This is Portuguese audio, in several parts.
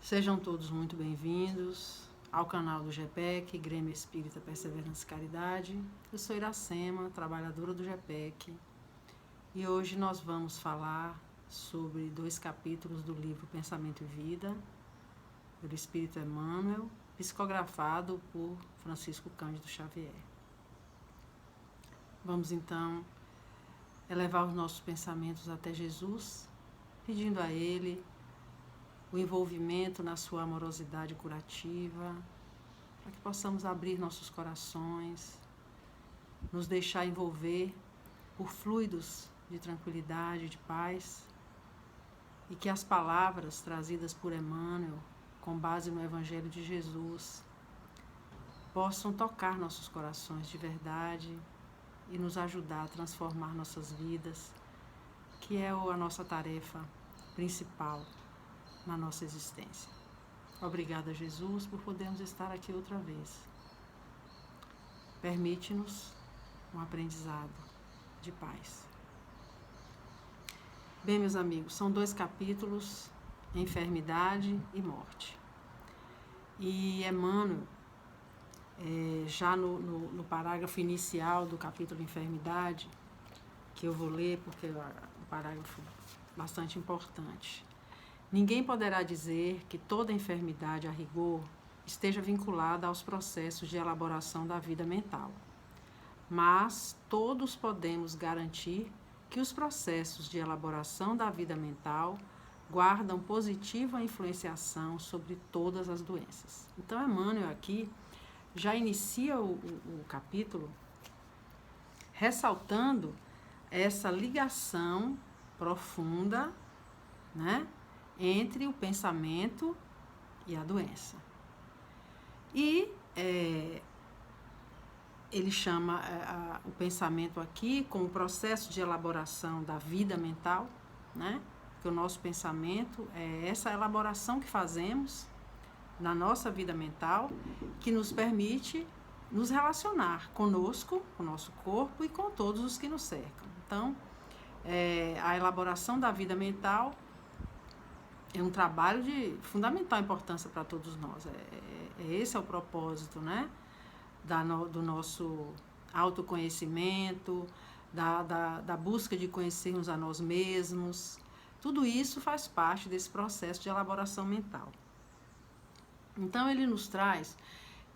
Sejam todos muito bem-vindos ao canal do GPEC, Grêmio Espírita Perseverança e Caridade. Eu sou Iracema, trabalhadora do GPEC, e hoje nós vamos falar sobre 2 capítulos do livro Pensamento e Vida, do Espírito Emmanuel, psicografado por Francisco Cândido Xavier. Vamos então elevar os nossos pensamentos até Jesus, pedindo a Ele o envolvimento na sua amorosidade curativa, para que possamos abrir nossos corações, nos deixar envolver por fluidos de tranquilidade, de paz, e que as palavras trazidas por Emmanuel, com base no Evangelho de Jesus, possam tocar nossos corações de verdade e nos ajudar a transformar nossas vidas, que é a nossa tarefa principal na nossa existência. Obrigada, Jesus, por podermos estar aqui outra vez. Permite-nos um aprendizado de paz. Bem, meus amigos, são 2 capítulos, enfermidade e morte. E Emmanuel, já no parágrafo inicial do capítulo enfermidade, que eu vou ler porque é um parágrafo bastante importante. Ninguém poderá dizer que toda enfermidade, a rigor, esteja vinculada aos processos de elaboração da vida mental. Mas todos podemos garantir que os processos de elaboração da vida mental guardam positiva influenciação sobre todas as doenças. Então, Emmanuel aqui já inicia o capítulo ressaltando essa ligação profunda, né, entre o pensamento e a doença. E ele chama o pensamento aqui como o processo de elaboração da vida mental, né? Porque o nosso pensamento é essa elaboração que fazemos na nossa vida mental, que nos permite nos relacionar conosco, com o nosso corpo e com todos os que nos cercam. Então, a elaboração da vida mental é um trabalho de fundamental importância para todos nós. Esse é o propósito, né? Do nosso autoconhecimento, da busca de conhecermos a nós mesmos. Tudo isso faz parte desse processo de elaboração mental. Então, ele nos traz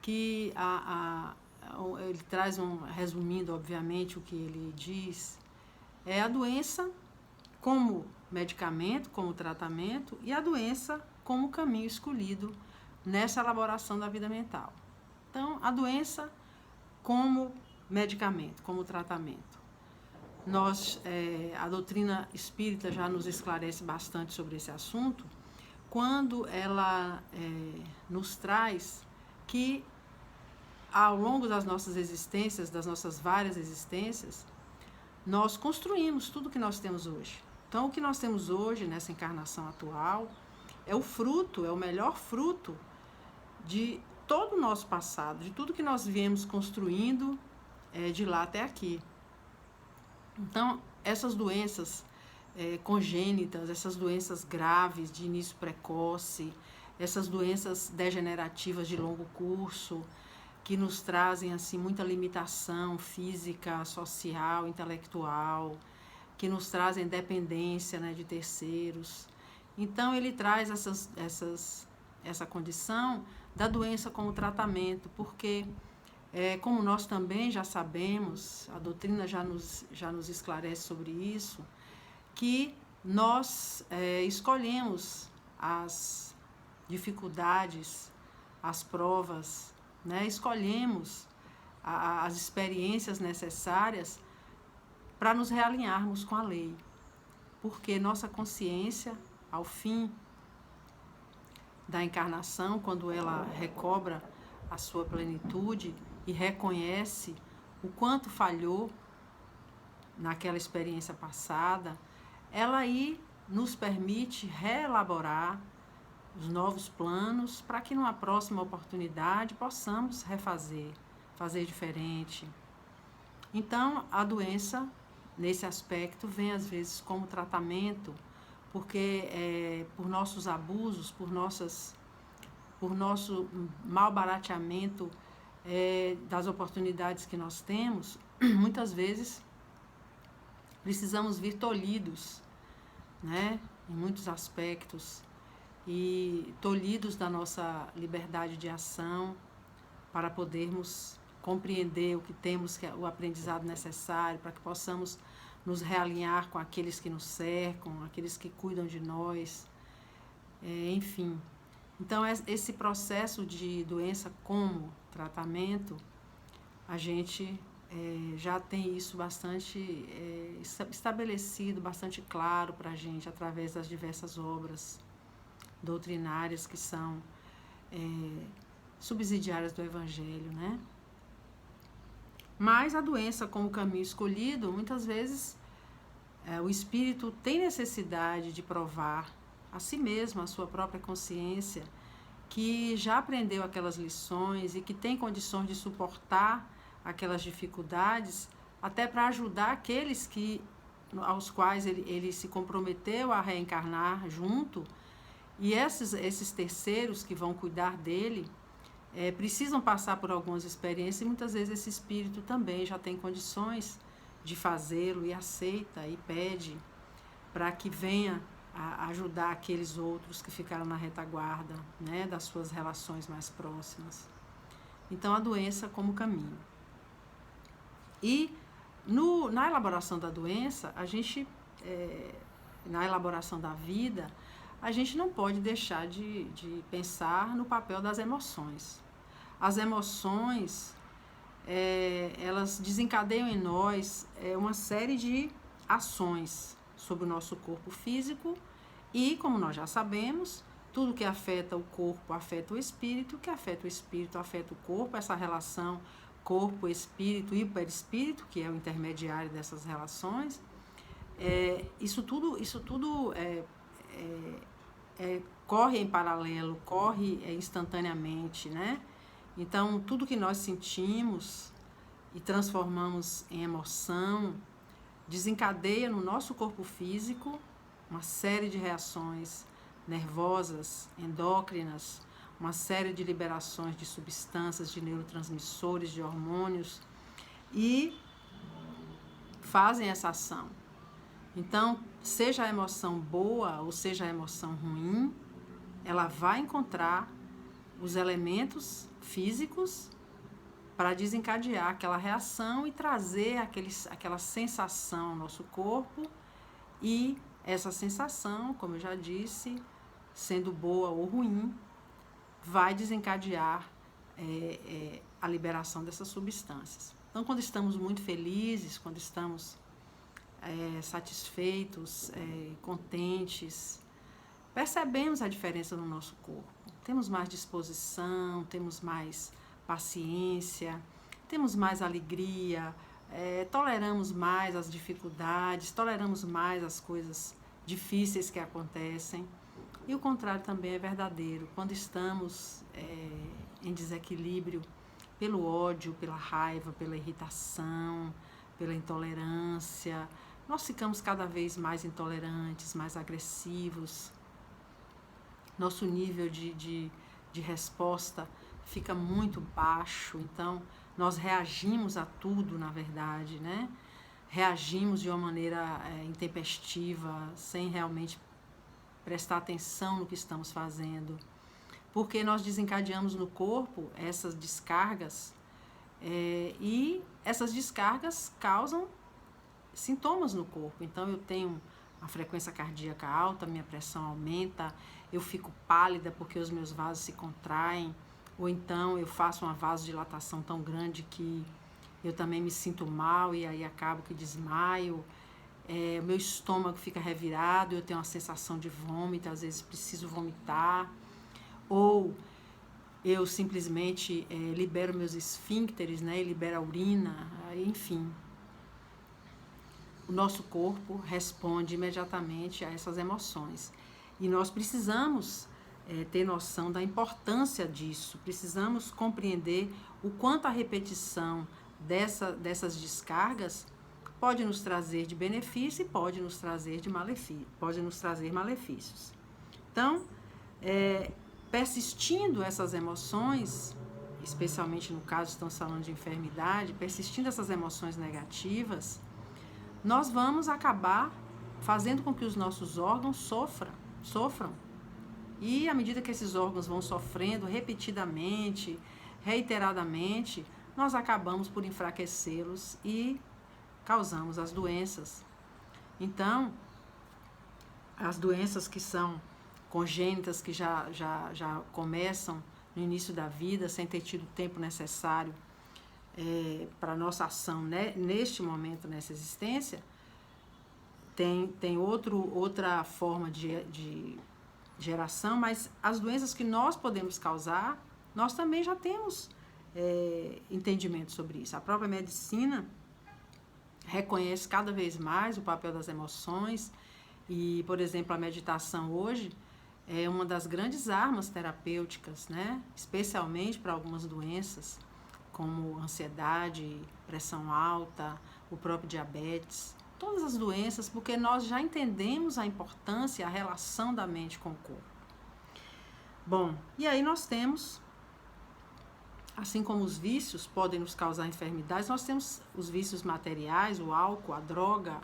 que ele traz resumindo, obviamente, o que ele diz, é a doença como medicamento, como tratamento, e a doença como caminho escolhido nessa elaboração da vida mental. Então, a doença como medicamento, como tratamento. A doutrina espírita já nos esclarece bastante sobre esse assunto, quando ela nos traz que, ao longo das nossas existências, das nossas várias existências, nós construímos tudo que nós temos hoje. Então, o que nós temos hoje, nessa encarnação atual, é o melhor fruto de todo o nosso passado, de tudo que nós viemos construindo de lá até aqui. Então, essas doenças congênitas, essas doenças graves de início precoce, essas doenças degenerativas de longo curso, que nos trazem assim muita limitação física, social, intelectual, que nos trazem dependência, né, de terceiros. Então, ele traz essa condição da doença como tratamento, porque, como nós também já sabemos, a doutrina já nos esclarece sobre isso, que nós escolhemos as dificuldades, as provas, né? Escolhemos as experiências necessárias para nos realinharmos com a lei, porque nossa consciência, ao fim da encarnação, quando ela recobra a sua plenitude e reconhece o quanto falhou naquela experiência passada, ela aí nos permite reelaborar os novos planos para que numa próxima oportunidade possamos refazer, fazer diferente. Então, a doença, nesse aspecto, vem às vezes como tratamento, porque por nossos abusos, por nossas por nosso mau barateamento das oportunidades que nós temos, muitas vezes precisamos vir tolhidos, né, em muitos aspectos, e tolhidos da nossa liberdade de ação para podermos compreender o que temos, o aprendizado necessário, para que possamos nos realinhar com aqueles que nos cercam, aqueles que cuidam de nós, enfim. Então, esse processo de doença como tratamento, a gente já tem isso bastante estabelecido, bastante claro para a gente, através das diversas obras doutrinárias que são subsidiárias do Evangelho, né? Mas a doença como caminho escolhido, muitas vezes o espírito tem necessidade de provar a si mesmo, a sua própria consciência, que já aprendeu aquelas lições e que tem condições de suportar aquelas dificuldades, até para ajudar aqueles aos quais ele se comprometeu a reencarnar junto, e esses terceiros que vão cuidar dele precisam passar por algumas experiências, e muitas vezes esse espírito também já tem condições de fazê-lo e aceita e pede para que venha a ajudar aqueles outros que ficaram na retaguarda, né, das suas relações mais próximas. Então, a doença como caminho. E na elaboração da doença, na elaboração da vida, a gente não pode deixar de pensar no papel das emoções. As emoções, elas desencadeiam em nós uma série de ações sobre o nosso corpo físico e, como nós já sabemos, tudo que afeta o corpo afeta o espírito, que afeta o espírito afeta o corpo, essa relação corpo, espírito e perispírito, que é o intermediário dessas relações, isso tudo corre em paralelo, corre instantaneamente, né? Então, tudo que nós sentimos e transformamos em emoção desencadeia no nosso corpo físico uma série de reações nervosas, endócrinas, uma série de liberações de substâncias, de neurotransmissores, de hormônios, e fazem essa ação. Então, seja a emoção boa ou seja a emoção ruim, ela vai encontrar os elementos físicos para desencadear aquela reação e trazer aquela sensação ao nosso corpo, e essa sensação, como eu já disse, sendo boa ou ruim, vai desencadear a liberação dessas substâncias. Então, quando estamos muito felizes, quando estamos satisfeitos, contentes, percebemos a diferença no nosso corpo. Temos mais disposição, temos mais paciência, temos mais alegria, toleramos mais as dificuldades, toleramos mais as coisas difíceis que acontecem. E o contrário também é verdadeiro. Quando estamos em desequilíbrio pelo ódio, pela raiva, pela irritação, pela intolerância, nós ficamos cada vez mais intolerantes, mais agressivos. Nosso nível de resposta fica muito baixo, então nós reagimos a tudo, na verdade, né? Reagimos de uma maneira intempestiva, sem realmente prestar atenção no que estamos fazendo, porque nós desencadeamos no corpo essas descargas, e essas descargas causam sintomas no corpo. Então, eu tenho a frequência cardíaca alta, minha pressão aumenta, eu fico pálida porque os meus vasos se contraem, ou então eu faço uma vasodilatação tão grande que eu também me sinto mal e aí acabo que desmaio. O meu estômago fica revirado, eu tenho uma sensação de vômito, às vezes preciso vomitar, ou eu simplesmente libero meus esfíncteres, né, e libero a urina, enfim. O nosso corpo responde imediatamente a essas emoções. E nós precisamos ter noção da importância disso, precisamos compreender o quanto a repetição dessas descargas pode nos trazer de benefício e pode nos trazer malefícios. Então, persistindo essas emoções, especialmente no caso estamos falando de enfermidade, persistindo essas emoções negativas, nós vamos acabar fazendo com que os nossos órgãos sofram. E à medida que esses órgãos vão sofrendo repetidamente, reiteradamente, nós acabamos por enfraquecê-los e causamos as doenças. Então, as doenças que são congênitas, que já começam no início da vida, sem ter tido o tempo necessário para a nossa ação, né, neste momento, nessa existência, tem outra forma de geração, mas as doenças que nós podemos causar, nós também já temos entendimento sobre isso. A própria medicina reconhece cada vez mais o papel das emoções e, por exemplo, a meditação hoje é uma das grandes armas terapêuticas, né? Especialmente para algumas doenças, como ansiedade, pressão alta, o próprio diabetes, todas as doenças, porque nós já entendemos a importância, a relação da mente com o corpo. Bom, e aí nós temos, assim como os vícios podem nos causar enfermidades, nós temos os vícios materiais, o álcool, a droga,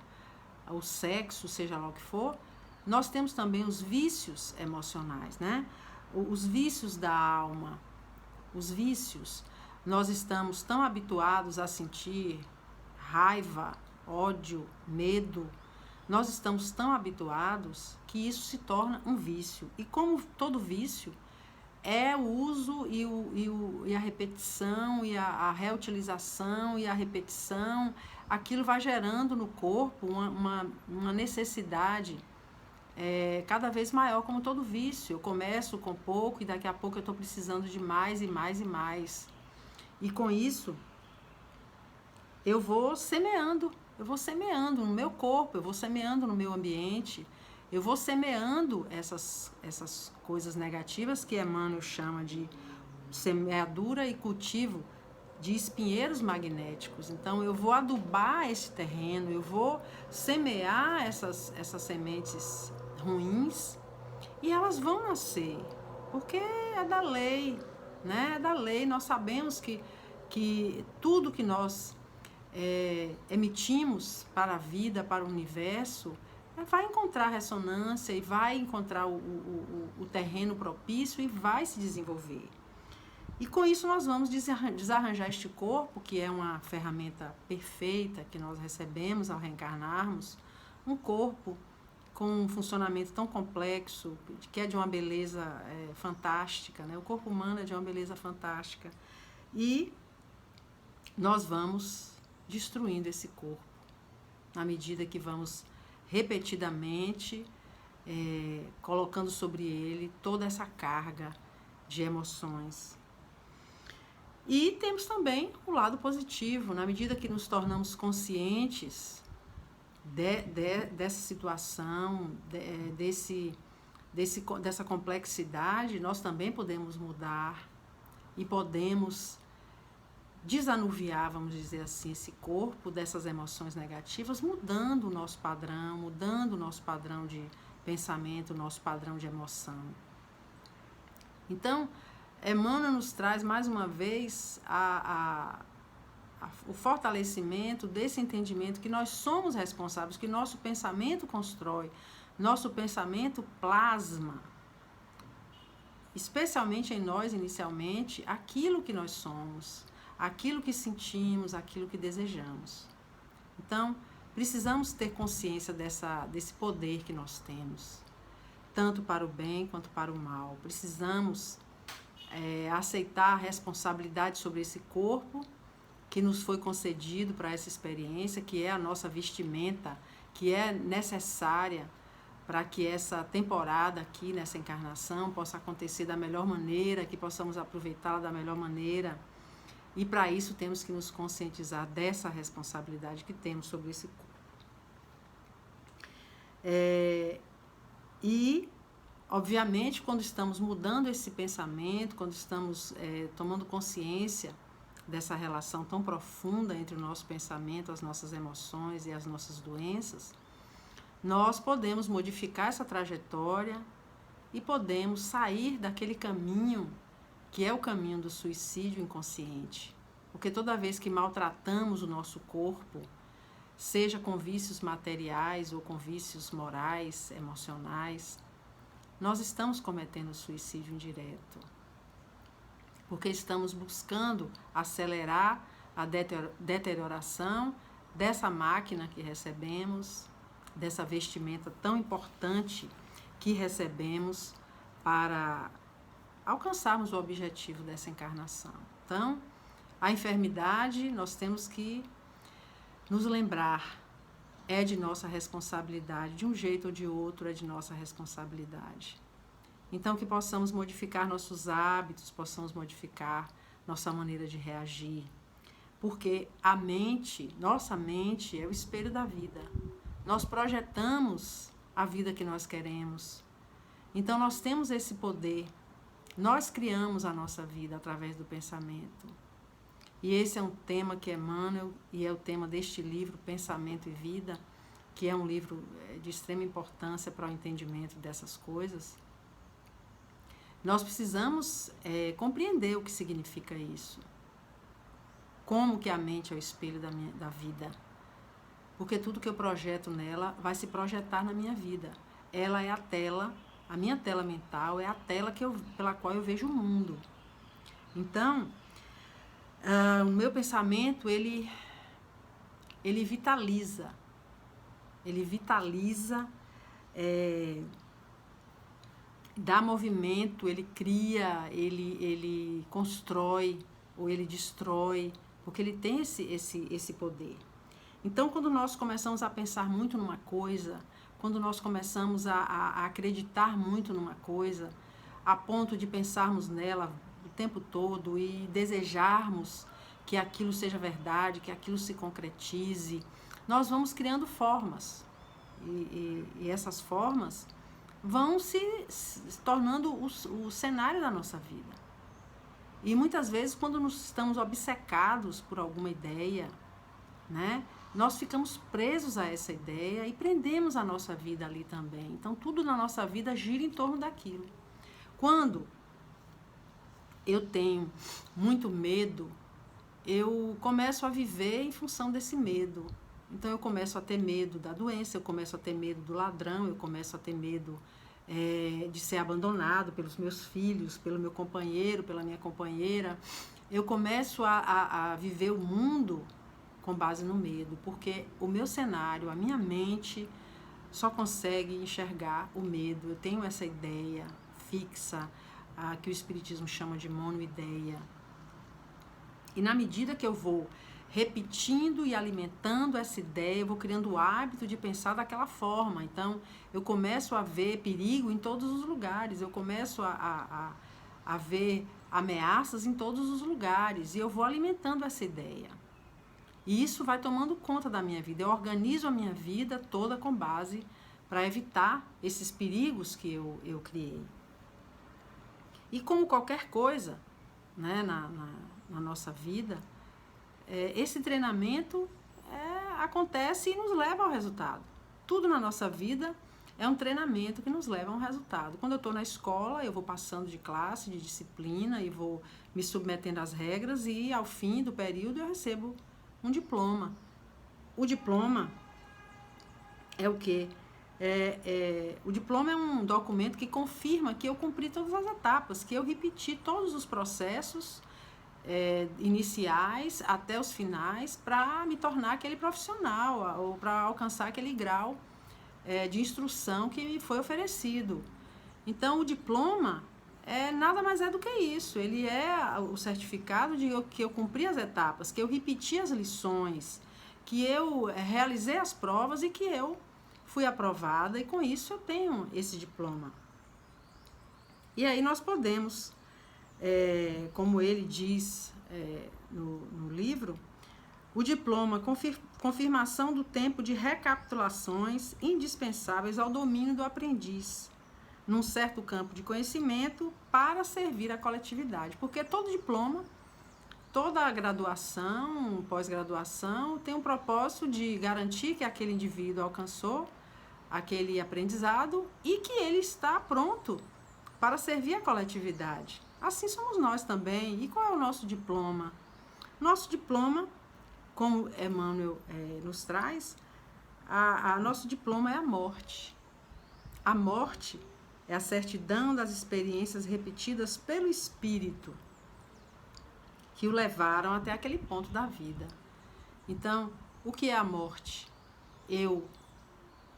o sexo, seja lá o que for, nós temos também os vícios emocionais, né? Os vícios da alma, os vícios, nós estamos tão habituados a sentir raiva, ódio, medo, nós estamos tão habituados que isso se torna um vício. E como todo vício, é o uso e a repetição, e a reutilização e a repetição, aquilo vai gerando no corpo uma necessidade cada vez maior, como todo vício. Eu começo com pouco e daqui a pouco eu estou precisando de mais e mais e mais. E com isso, eu vou semeando no meu corpo, eu vou semeando no meu ambiente, eu vou semeando essas coisas negativas que Emmanuel chama de semeadura e cultivo de espinheiros magnéticos. Então, eu vou adubar esse terreno, eu vou semear essas sementes ruins e elas vão nascer, porque é da lei, né? É da lei. Nós sabemos que tudo que nós emitimos para a vida, para o universo, vai encontrar ressonância e vai encontrar o terreno propício e vai se desenvolver. E com isso nós vamos desarranjar este corpo, que é uma ferramenta perfeita que nós recebemos ao reencarnarmos, um corpo com um funcionamento tão complexo, que é de uma beleza fantástica, né? O corpo humano é de uma beleza fantástica. E nós vamos destruindo esse corpo, na medida que vamos repetidamente colocando sobre ele toda essa carga de emoções. E temos também o lado positivo, na medida que nos tornamos conscientes dessa situação, dessa complexidade, nós também podemos mudar e podemos desanuviar, vamos dizer assim, esse corpo dessas emoções negativas, mudando o nosso padrão de pensamento, o nosso padrão de emoção. Então, Emmanuel nos traz mais uma vez o fortalecimento desse entendimento que nós somos responsáveis, que nosso pensamento constrói, nosso pensamento plasma, especialmente em nós, inicialmente, aquilo que nós somos, aquilo que sentimos, aquilo que desejamos. Então, precisamos ter consciência desse poder que nós temos, tanto para o bem quanto para o mal. Precisamos aceitar a responsabilidade sobre esse corpo que nos foi concedido para essa experiência, que é a nossa vestimenta, que é necessária para que essa temporada aqui, nessa encarnação, possa acontecer da melhor maneira, que possamos aproveitá-la da melhor maneira. E para isso temos que nos conscientizar dessa responsabilidade que temos sobre esse corpo. E, obviamente, quando estamos mudando esse pensamento, quando estamos tomando consciência dessa relação tão profunda entre o nosso pensamento, as nossas emoções e as nossas doenças, nós podemos modificar essa trajetória e podemos sair daquele caminho que é o caminho do suicídio inconsciente. Porque toda vez que maltratamos o nosso corpo, seja com vícios materiais ou com vícios morais, emocionais, nós estamos cometendo suicídio indireto. Porque estamos buscando acelerar a deterioração dessa máquina que recebemos, dessa vestimenta tão importante que recebemos para alcançarmos o objetivo dessa encarnação. Então, a enfermidade, nós temos que nos lembrar, é de nossa responsabilidade, de um jeito ou de outro é de nossa responsabilidade. Então, que possamos modificar nossos hábitos, possamos modificar nossa maneira de reagir, porque a mente, nossa mente é o espelho da vida. Nós projetamos a vida que nós queremos. Então, nós temos esse poder. Nós criamos a nossa vida através do pensamento. E esse é um tema que Emmanuel, e é o tema deste livro, Pensamento e Vida, que é um livro de extrema importância para o entendimento dessas coisas. Nós precisamos compreender o que significa isso. Como que a mente é o espelho da vida. Porque tudo que eu projeto nela vai se projetar na minha vida. Ela é a tela, a minha tela mental é a tela pela qual eu vejo o mundo. Então, o meu pensamento, ele vitaliza. Ele vitaliza, dá movimento, ele cria, ele constrói ou ele destrói, porque ele tem esse poder. Então, quando nós começamos a pensar muito numa coisa, quando nós começamos a acreditar muito numa coisa, a ponto de pensarmos nela o tempo todo e desejarmos que aquilo seja verdade, que aquilo se concretize, nós vamos criando formas. E essas formas vão se tornando o cenário da nossa vida. E muitas vezes, quando nós estamos obcecados por alguma ideia, né, nós ficamos presos a essa ideia e prendemos a nossa vida ali também. Então, tudo na nossa vida gira em torno daquilo. Quando eu tenho muito medo, eu começo a viver em função desse medo. Então, eu começo a ter medo da doença, eu começo a ter medo do ladrão, eu começo a ter medo de ser abandonado pelos meus filhos, pelo meu companheiro, pela minha companheira. Eu começo a viver o mundo com base no medo, porque o meu cenário, a minha mente só consegue enxergar o medo. Eu tenho essa ideia fixa, que o Espiritismo chama de monoideia. E na medida que eu vou repetindo e alimentando essa ideia, eu vou criando o hábito de pensar daquela forma. Então, eu começo a ver perigo em todos os lugares, eu começo a ver ameaças em todos os lugares, e eu vou alimentando essa ideia. E isso vai tomando conta da minha vida. Eu organizo a minha vida toda com base para evitar esses perigos que eu criei. E como qualquer coisa, né, na nossa vida, esse treinamento acontece e nos leva ao resultado. Tudo na nossa vida é um treinamento que nos leva a um resultado. Quando eu estou na escola, eu vou passando de classe, de disciplina, e vou me submetendo às regras, e ao fim do período eu recebo um diploma. O diploma é o quê? O diploma é um documento que confirma que eu cumpri todas as etapas, que eu repeti todos os processos iniciais até os finais para me tornar aquele profissional ou para alcançar aquele grau de instrução que me foi oferecido. Então, o diploma nada mais é do que isso. Ele é o certificado de que eu cumpri as etapas, que eu repeti as lições, que eu realizei as provas e que eu fui aprovada, e com isso eu tenho esse diploma. E aí nós podemos, como ele diz no livro, o diploma, confirmação do tempo de recapitulações indispensáveis ao domínio do aprendiz, num certo campo de conhecimento para servir à coletividade. Porque todo diploma, toda a graduação, pós-graduação, tem um propósito de garantir que aquele indivíduo alcançou aquele aprendizado e que ele está pronto para servir a coletividade. Assim somos nós também. E qual é o nosso diploma? Nosso diploma, como Emmanuel nos traz, nosso diploma é a morte. A morte é a certidão das experiências repetidas pelo espírito que o levaram até aquele ponto da vida. Então, o que é a morte? Eu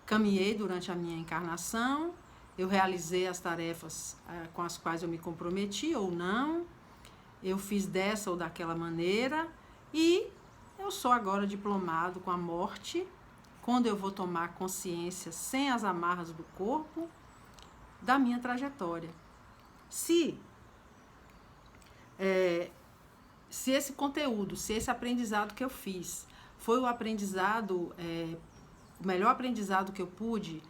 caminhei durante a minha encarnação, eu realizei as tarefas com as quais eu me comprometi ou não, eu fiz dessa ou daquela maneira e eu sou agora diplomado com a morte, quando eu vou tomar consciência, sem as amarras do corpo, da minha trajetória. Se esse conteúdo, se esse aprendizado que eu fiz foi o aprendizado, o melhor aprendizado que eu pude,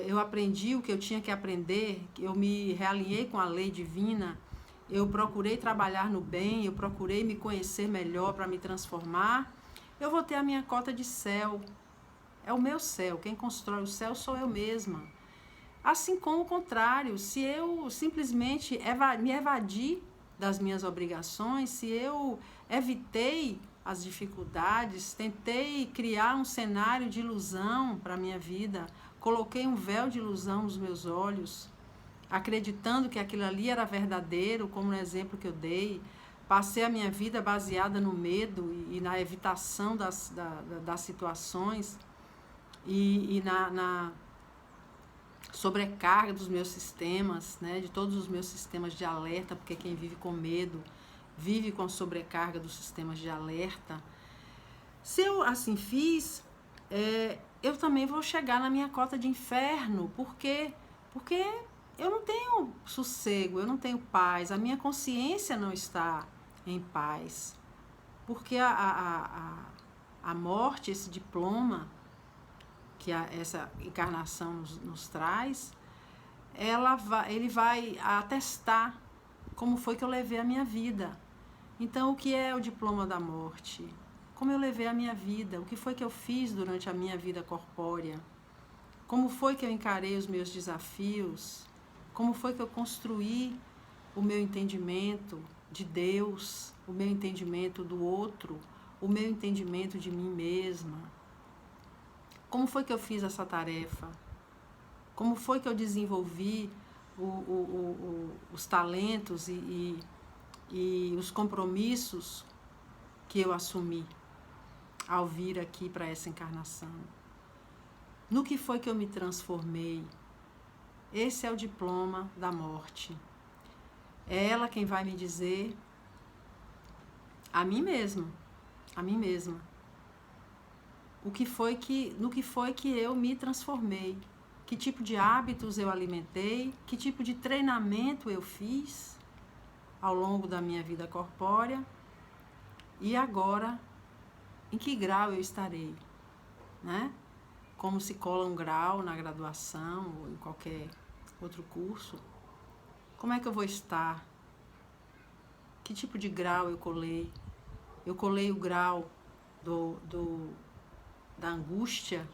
eu aprendi o que eu tinha que aprender, eu me realinhei com a lei divina, eu procurei trabalhar no bem, eu procurei me conhecer melhor para me transformar, eu vou ter a minha cota de céu. É o meu céu, quem constrói o céu sou eu mesma. Assim como o contrário, se eu simplesmente me evadi das minhas obrigações, se eu evitei as dificuldades, tentei criar um cenário de ilusão para a minha vida, coloquei um véu de ilusão nos meus olhos, acreditando que aquilo ali era verdadeiro, como no exemplo que eu dei, passei a minha vida baseada no medo e na evitação das situações, e na sobrecarga dos meus sistemas, né, de todos os meus sistemas de alerta, porque quem vive com medo vive com sobrecarga dos sistemas de alerta. Se eu assim fiz, eu também vou chegar na minha cota de inferno, porque eu não tenho sossego, eu não tenho paz, a minha consciência não está em paz, porque a morte, esse diploma que essa encarnação nos traz, ele vai atestar como foi que eu levei a minha vida. Então, o que é o diploma da morte? Como eu levei a minha vida? O que foi que eu fiz durante a minha vida corpórea? Como foi que eu encarei os meus desafios? Como foi que eu construí o meu entendimento de Deus, o meu entendimento do outro, o meu entendimento de mim mesma? Como foi que eu fiz essa tarefa? Como foi que eu desenvolvi os talentos e os compromissos que eu assumi ao vir aqui para essa encarnação? No que foi que eu me transformei? Esse é o diploma da morte. É ela quem vai me dizer a mim mesma, no que foi que eu me transformei, que tipo de hábitos eu alimentei, que tipo de treinamento eu fiz ao longo da minha vida corpórea e agora em que grau eu estarei, né? Como se cola um grau na graduação ou em qualquer outro curso, como é que eu vou estar? Que tipo de grau eu colei? Eu colei o grau da angústia,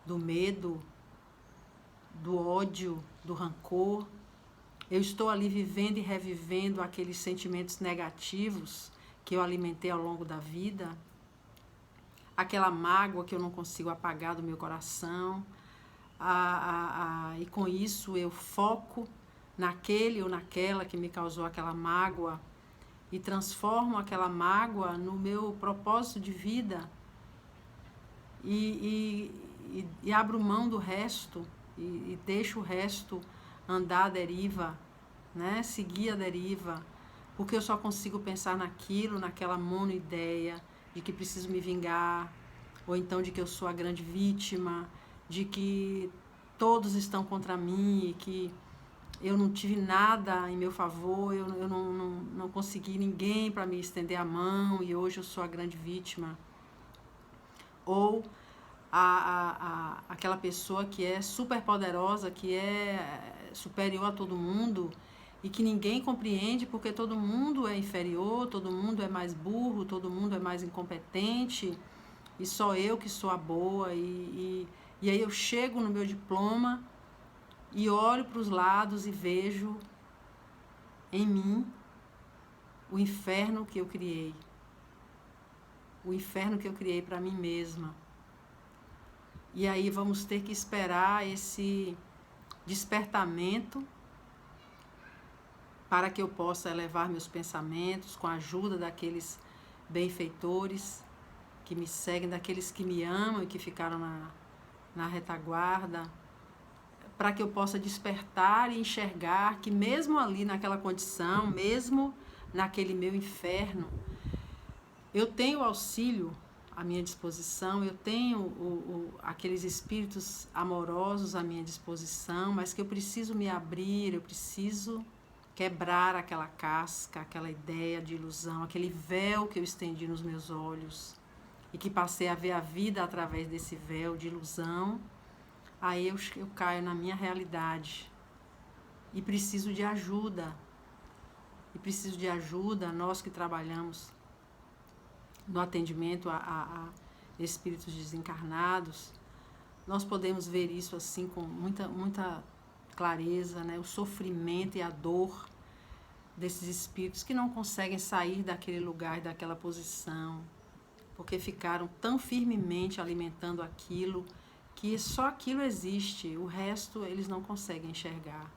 do medo, do ódio, do rancor. Eu estou ali vivendo e revivendo aqueles sentimentos negativos que eu alimentei ao longo da vida, aquela mágoa que eu não consigo apagar do meu coração, e com isso eu foco naquele ou naquela que me causou aquela mágoa e transformo aquela mágoa no meu propósito de vida e abro mão do resto e deixo o resto andar à deriva, né? Seguir a deriva, porque eu só consigo pensar naquilo, naquela monoideia de que preciso me vingar, ou então de que eu sou a grande vítima, de que todos estão contra mim e que eu não tive nada em meu favor, eu não consegui ninguém para me estender a mão e hoje eu sou a grande vítima. Ou aquela pessoa que é super poderosa, que é superior a todo mundo e que ninguém compreende porque todo mundo é inferior, todo mundo é mais burro, todo mundo é mais incompetente e só eu que sou a boa. E aí eu chego no meu diploma e olho para os lados e vejo em mim o inferno que eu criei. O inferno que eu criei para mim mesma. E aí vamos ter que esperar esse despertamento para que eu possa elevar meus pensamentos com a ajuda daqueles benfeitores que me seguem, daqueles que me amam e que ficaram na retaguarda, para que eu possa despertar e enxergar que mesmo ali naquela condição, mesmo naquele meu inferno, eu tenho auxílio à minha disposição, eu tenho aqueles espíritos amorosos à minha disposição, mas que eu preciso me abrir, eu preciso quebrar aquela casca, aquela ideia de ilusão, aquele véu que eu estendi nos meus olhos e que passei a ver a vida através desse véu de ilusão. Aí eu caio na minha realidade e preciso de ajuda. E preciso de ajuda, nós que trabalhamos no atendimento a espíritos desencarnados, nós podemos ver isso assim com muita clareza, né? O sofrimento e a dor desses espíritos que não conseguem sair daquele lugar, daquela posição, porque ficaram tão firmemente alimentando aquilo, que só aquilo existe, o resto eles não conseguem enxergar,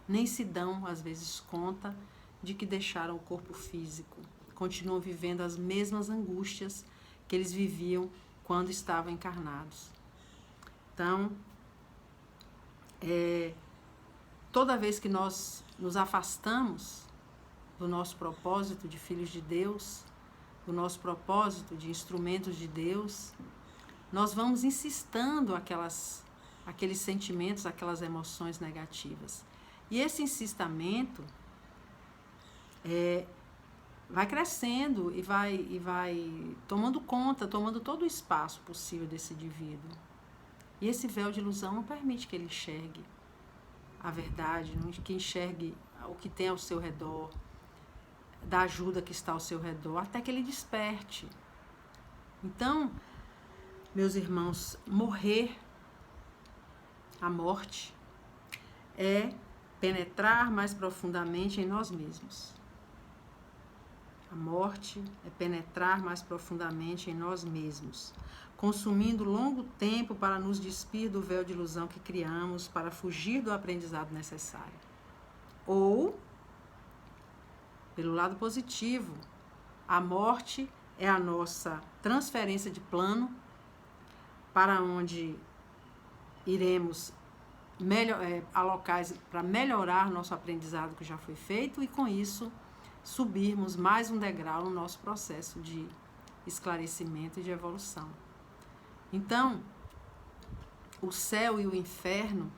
nem se dão às vezes conta de que deixaram o corpo físico, continuam vivendo as mesmas angústias que eles viviam quando estavam encarnados. Então, toda vez que nós nos afastamos do nosso propósito de filhos de Deus, do nosso propósito de instrumentos de Deus, nós vamos insistando aqueles sentimentos, aquelas emoções negativas. E esse insistamento vai crescendo e vai tomando conta, tomando todo o espaço possível desse indivíduo. E esse véu de ilusão não permite que ele enxergue a verdade, que enxergue o que tem ao seu redor, da ajuda que está ao seu redor, até que ele desperte. Então, meus irmãos, a morte, é penetrar mais profundamente em nós mesmos. A morte é penetrar mais profundamente em nós mesmos, consumindo longo tempo para nos despir do véu de ilusão que criamos para fugir do aprendizado necessário. Ou, pelo lado positivo, a morte é a nossa transferência de plano para onde iremos alocar para melhorar nosso aprendizado que já foi feito e, com isso, subirmos mais um degrau no nosso processo de esclarecimento e de evolução. Então, o céu e o inferno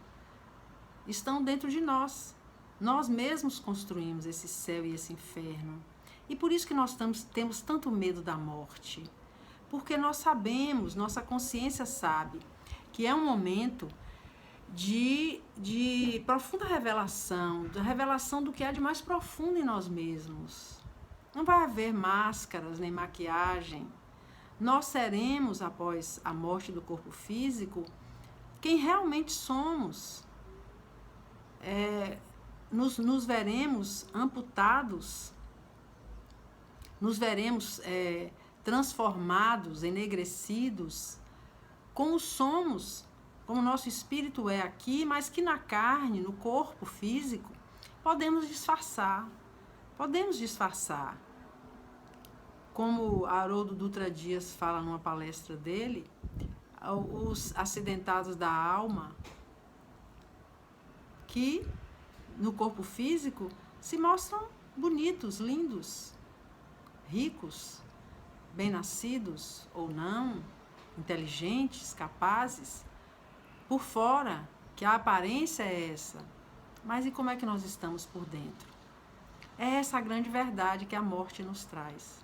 estão dentro de nós. Nós mesmos construímos esse céu e esse inferno. E por isso que nós temos tanto medo da morte. Porque nós sabemos, nossa consciência sabe, que é um momento de profunda revelação, da revelação do que há de mais profundo em nós mesmos. Não vai haver máscaras nem maquiagem. Nós seremos, após a morte do corpo físico, quem realmente somos. Nos veremos amputados, nos veremos transformados, enegrecidos, como somos, como nosso espírito é aqui, mas que na carne, no corpo físico, podemos disfarçar. Como Haroldo Dutra Dias fala numa palestra dele, os acidentados da alma, que no corpo físico se mostram bonitos, lindos, ricos, bem-nascidos ou não, inteligentes, capazes, por fora, que a aparência é essa. Mas e como é que nós estamos por dentro? É essa a grande verdade que a morte nos traz.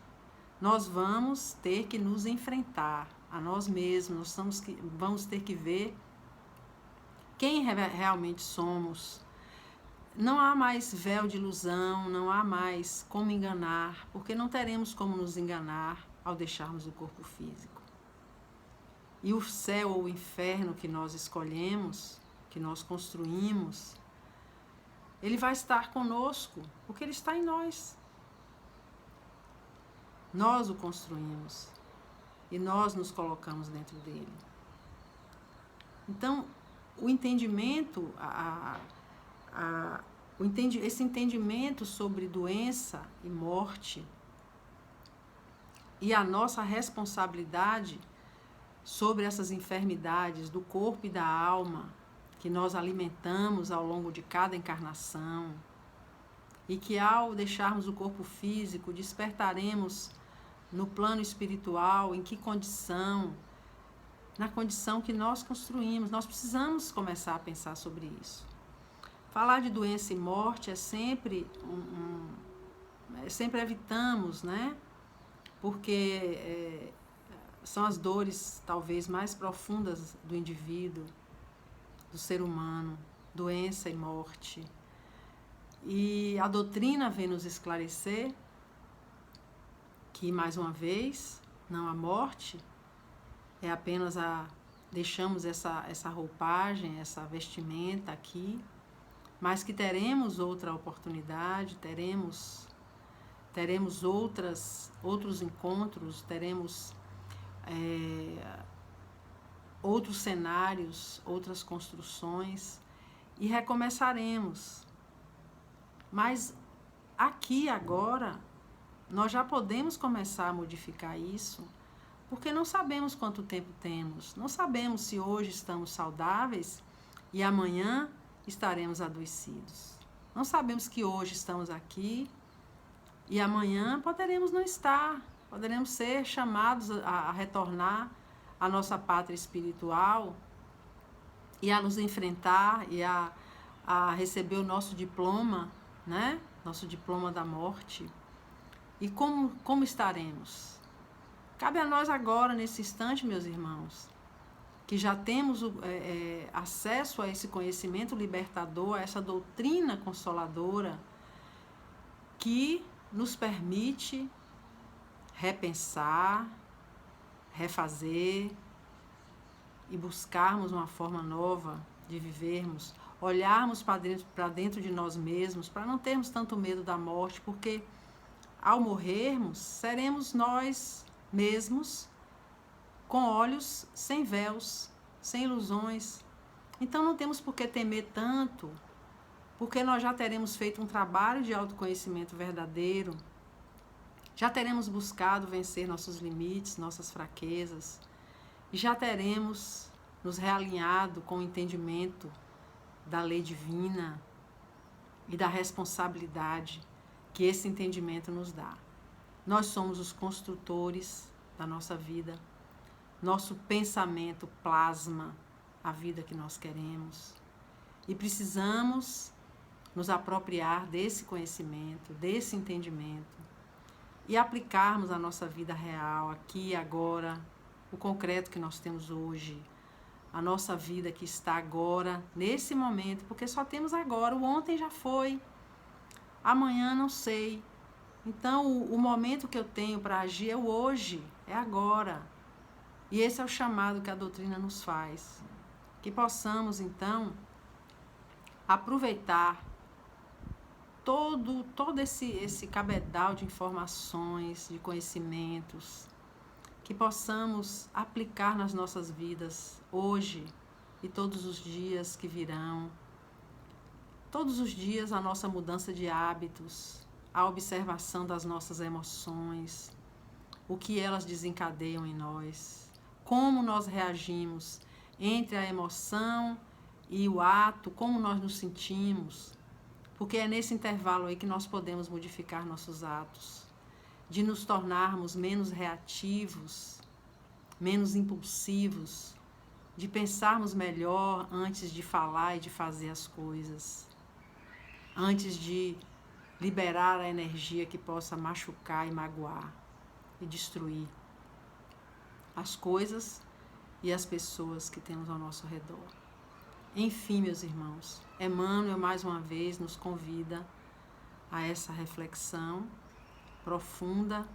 Nós vamos ter que nos enfrentar a nós mesmos, vamos ter que ver quem realmente somos. Não há mais véu de ilusão, não há mais como enganar, porque não teremos como nos enganar ao deixarmos o corpo físico. E o céu ou o inferno que nós escolhemos que nós construímos, ele vai estar conosco, porque ele está em nós. Nós o construímos e nós nos colocamos dentro dele. Então, o entendimento, esse entendimento sobre doença e morte e a nossa responsabilidade sobre essas enfermidades do corpo e da alma que nós alimentamos ao longo de cada encarnação e que ao deixarmos o corpo físico despertaremos no plano espiritual, em que condição? Na condição que nós construímos. Nós precisamos começar a pensar sobre isso. Falar de doença e morte é sempre sempre evitamos, né? Porque são as dores talvez mais profundas do indivíduo, do ser humano, doença e morte. E a doutrina vem nos esclarecer que, mais uma vez, não a morte, é apenas deixamos essa roupagem, essa vestimenta aqui, mas que teremos outra oportunidade, teremos outros encontros, teremos outros cenários, outras construções e recomeçaremos. Mas aqui agora nós já podemos começar a modificar isso, porque não sabemos quanto tempo temos, não sabemos se hoje estamos saudáveis e amanhã estaremos adoecidos. Não sabemos que hoje estamos aqui e amanhã poderemos não estar, poderemos ser chamados a retornar à nossa pátria espiritual e a nos enfrentar e a receber o nosso diploma, né? Nosso diploma da morte. E como estaremos? Cabe a nós agora, nesse instante, meus irmãos, que já temos acesso a esse conhecimento libertador, a essa doutrina consoladora, que nos permite repensar, refazer e buscarmos uma forma nova de vivermos, olharmos para dentro de nós mesmos, para não termos tanto medo da morte, porque ao morrermos, seremos nós mesmos com olhos sem véus, sem ilusões. Então não temos por que temer tanto, porque nós já teremos feito um trabalho de autoconhecimento verdadeiro, já teremos buscado vencer nossos limites, nossas fraquezas, e já teremos nos realinhado com o entendimento da lei divina e da responsabilidade que esse entendimento nos dá. Nós somos os construtores da nossa vida, nosso pensamento plasma a vida que nós queremos e precisamos nos apropriar desse conhecimento, desse entendimento e aplicarmos a nossa vida real, aqui e agora, o concreto que nós temos hoje, a nossa vida que está agora, nesse momento, porque só temos agora, o ontem já foi, amanhã não sei. Então, o momento que eu tenho para agir é o hoje, é agora. E esse é o chamado que a doutrina nos faz. Que possamos, então, aproveitar todo esse cabedal de informações, de conhecimentos, que possamos aplicar nas nossas vidas hoje e todos os dias que virão. Todos os dias a nossa mudança de hábitos, a observação das nossas emoções, o que elas desencadeiam em nós, como nós reagimos entre a emoção e o ato, como nós nos sentimos, porque é nesse intervalo aí que nós podemos modificar nossos atos, de nos tornarmos menos reativos, menos impulsivos, de pensarmos melhor antes de falar e de fazer as coisas, antes de liberar a energia que possa machucar e magoar e destruir as coisas e as pessoas que temos ao nosso redor. Enfim, meus irmãos, Emmanuel mais uma vez nos convida a essa reflexão profunda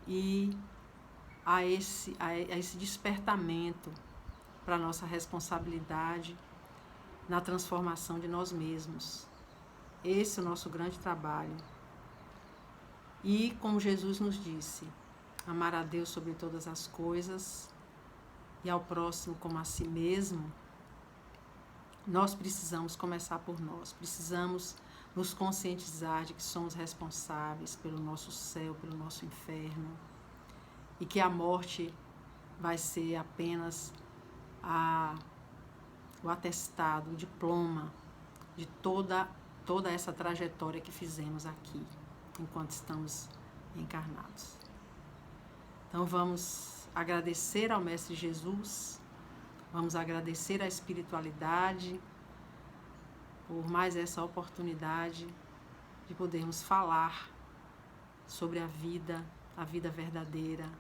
e a esse despertamento para a nossa responsabilidade na transformação de nós mesmos. Esse é o nosso grande trabalho. E, como Jesus nos disse, amar a Deus sobre todas as coisas e ao próximo como a si mesmo, nós precisamos começar por nós. Precisamos nos conscientizar de que somos responsáveis pelo nosso céu, pelo nosso inferno, e que a morte vai ser apenas o atestado, o diploma de toda essa trajetória que fizemos aqui, enquanto estamos encarnados. Então vamos agradecer ao Mestre Jesus, vamos agradecer à espiritualidade por mais essa oportunidade de podermos falar sobre a vida verdadeira,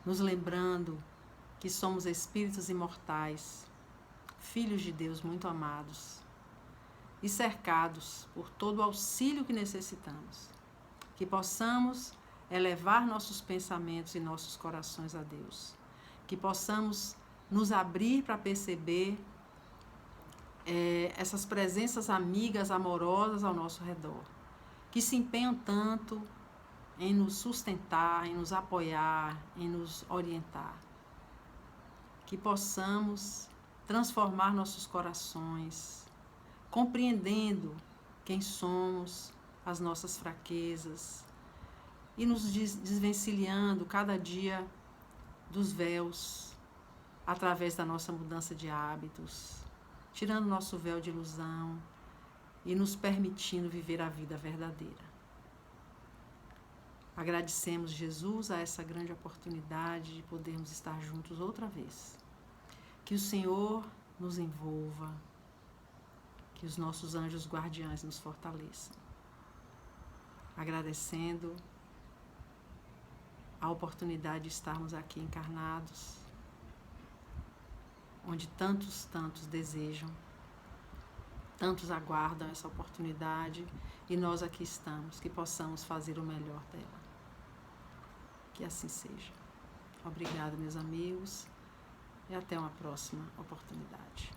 nos lembrando que somos espíritos imortais, filhos de Deus muito amados e cercados por todo o auxílio que necessitamos, que possamos elevar nossos pensamentos e nossos corações a Deus, que possamos nos abrir para perceber essas presenças amigas, amorosas ao nosso redor, que se empenham tanto em nos sustentar, em nos apoiar, em nos orientar. Que possamos transformar nossos corações, compreendendo quem somos, as nossas fraquezas, e nos desvencilhando cada dia dos véus, através da nossa mudança de hábitos, tirando nosso véu de ilusão e nos permitindo viver a vida verdadeira. Agradecemos, Jesus, a essa grande oportunidade de podermos estar juntos outra vez. Que o Senhor nos envolva, que os nossos anjos guardiães nos fortaleçam. Agradecendo a oportunidade de estarmos aqui encarnados, onde tantos desejam, tantos aguardam essa oportunidade, e nós aqui estamos, que possamos fazer o melhor dela. Que assim seja. Obrigada, meus amigos, e até uma próxima oportunidade.